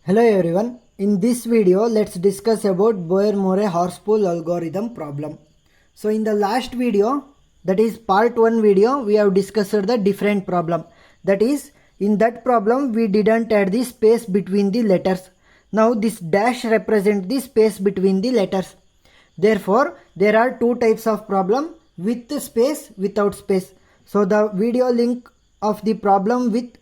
Hello everyone. In this video, let's discuss about Boyer-More horsepool algorithm problem. So in the last video, that is part 1 video, we have discussed the different problem. That is, in that problem, we didn't add the space between the letters. Now this dash represents the space between the letters. Therefore, there are two types of problem, with space, without space. So the video link of the problem with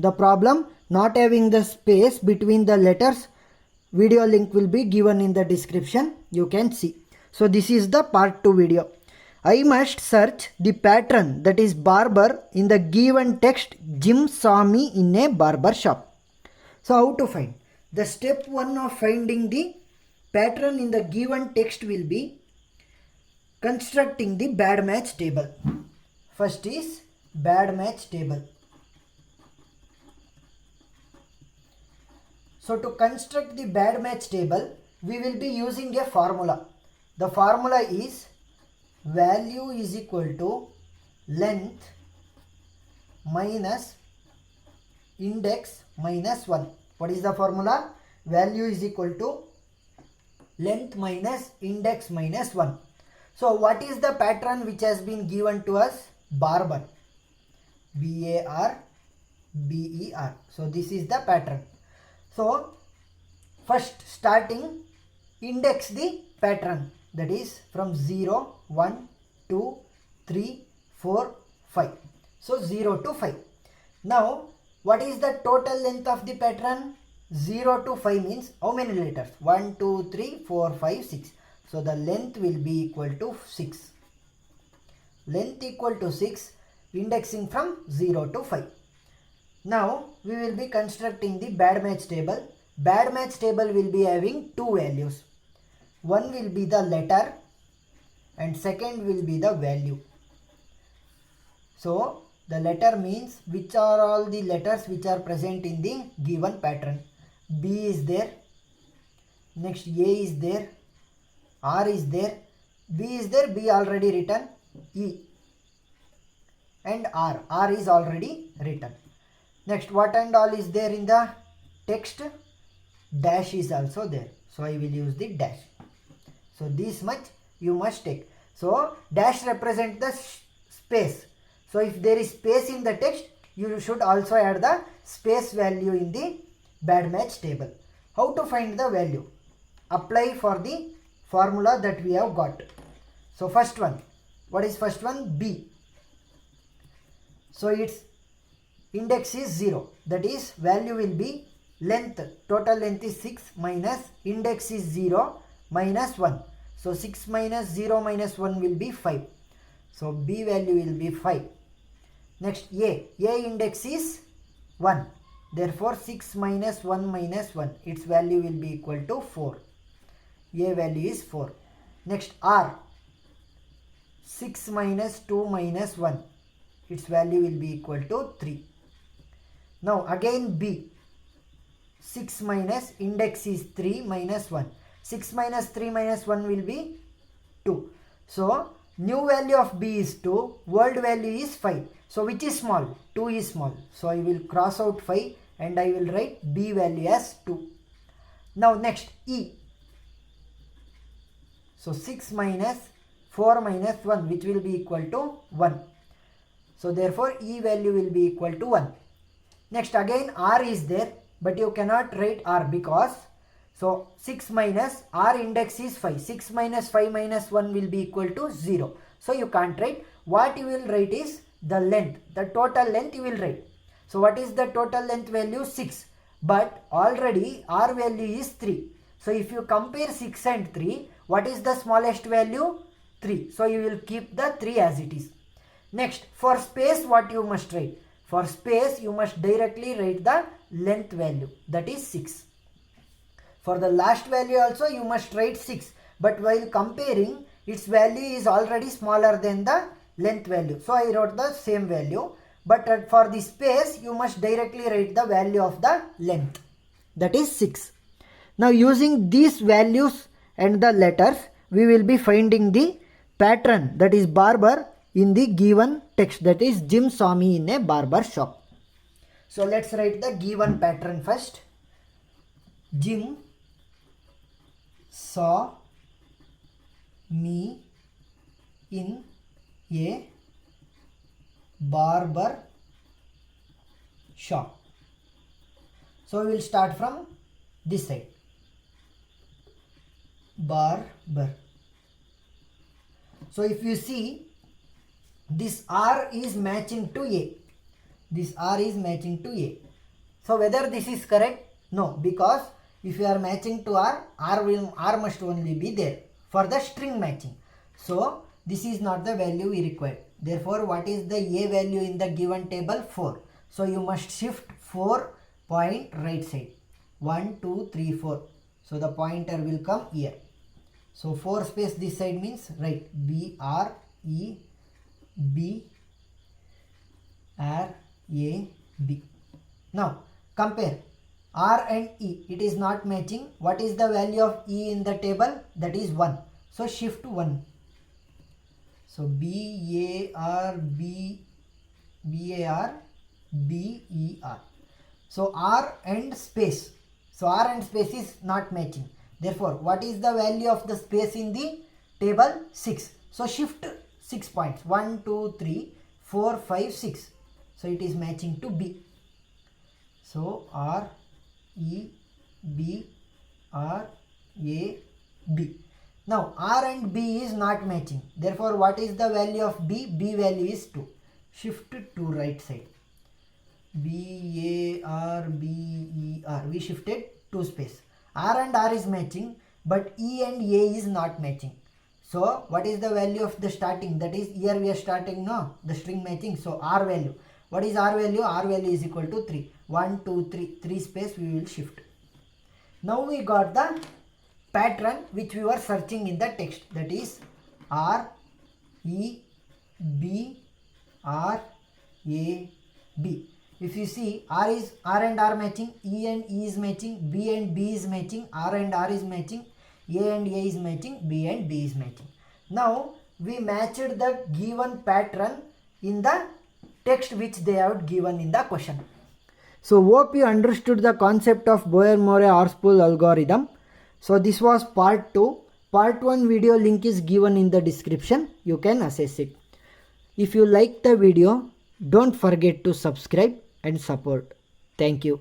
the problem not having the space between the letters, video link will be given in the description. You can see. So this is the part 2 video. I must search the pattern, that is barber, in the given text Jim saw me in a barber shop. So how to find? The step 1 of finding the pattern in the given text will be constructing the bad match table. First is bad match table. So to construct the bad match table, we will be using a formula. The formula is value is equal to length minus index minus 1. What is the formula? Value is equal to length minus index minus 1. So what is the pattern which has been given to us? Barber. B-A-R-B-E-R. So this is the pattern. So first starting, index the pattern, that is from 0, 1, 2, 3, 4, 5. So 0 to 5. Now what is the total length of the pattern? 0 to 5 means how many letters? 1, 2, 3, 4, 5, 6. So the length will be equal to 6. Length equal to 6, indexing from 0 to 5. Now we will be constructing the bad match table. Bad match table will be having two values. One will be the letter and second will be the value. So the letter means which are all the letters which are present in the given pattern. B is there, next A is there, R is there, B is there, B already written, E and R is already written. Next, what and all is there in the text? Dash is also there. So I will use the dash. So this much you must take. So dash represents the space. So if there is space in the text, you should also add the space value in the bad match table. How to find the value? Apply for the formula that we have got. So first one. What is first one? B. So its index is 0, that is value will be length, total length is 6 minus index is 0 minus 1. So 6 minus 0 minus 1 will be 5. So B value will be 5. Next A index is 1. Therefore 6 minus 1 minus 1, its value will be equal to 4. A value is 4. Next R, 6 minus 2 minus 1, its value will be equal to 3. Now again B, 6 minus index is 3 minus 1. 6 minus 3 minus 1 will be 2. So new value of B is 2, old value is 5. So which is small? 2 is small. So I will cross out 5 and I will write B value as 2. Now next E. So 6 minus 4 minus 1, which will be equal to 1. So therefore E value will be equal to 1. Next again R is there, but you cannot write R because, so 6 minus R index is 5. 6 minus 5 minus 1 will be equal to 0. So you can't write. What you will write is the length, the total length you will write. So what is the total length value? 6. But already R value is 3. So if you compare 6 and 3, what is the smallest value? 3. So you will keep the 3 as it is. Next, for space what you must write? For space you must directly write the length value, that is 6. For the last value also you must write 6. But while comparing, its value is already smaller than the length value. So I wrote the same value. But for the space you must directly write the value of the length, that is 6. Now using these values and the letters, we will be finding the pattern, that is barber, in the given text, that is Jim saw me in a barber shop. So let's write the given pattern first. Jim saw me in a barber shop. So we will start from this side. Barber. So if you see, this R is matching to A. This R is matching to A. So whether this is correct? No, because if you are matching to R, R must only be there for the string matching. So this is not the value we require. Therefore, what is the A value in the given table? 4. So you must shift 4 point right side. 1, 2, 3, 4. So the pointer will come here. So 4 space this side means right. B R E B R A B. Now compare R and E. It is not matching. What is the value of E in the table? That is 1. So shift 1. So B A R B A R B E R. So R and space. So R and space is not matching. Therefore, what is the value of the space in the table? 6. So shift 6 points. 1, 2, 3, 4, 5, 6. So it is matching to B. So R E B R A B. Now R and B is not matching. Therefore, what is the value of B? B value is 2. Shift to right side. B A R B E R. We shifted 2 space. R and R is matching, but E and A is not matching. So what is the value of the starting? That is, here we are starting now the string matching. So R value. What is R value? R value is equal to 3. 1, 2, 3. 3 space we will shift. Now we got the pattern which we were searching in the text. That is R E B R A B. If you see, R and R matching, E and E is matching, B and B is matching, R and R is matching, A and A is matching, B and B is matching. Now we matched the given pattern in the text which they have given in the question. So hope you understood the concept of Boyer-Moore algorithm. So this was part 2. Part 1 video link is given in the description. You can access it. If you like the video, don't forget to subscribe and support. Thank you.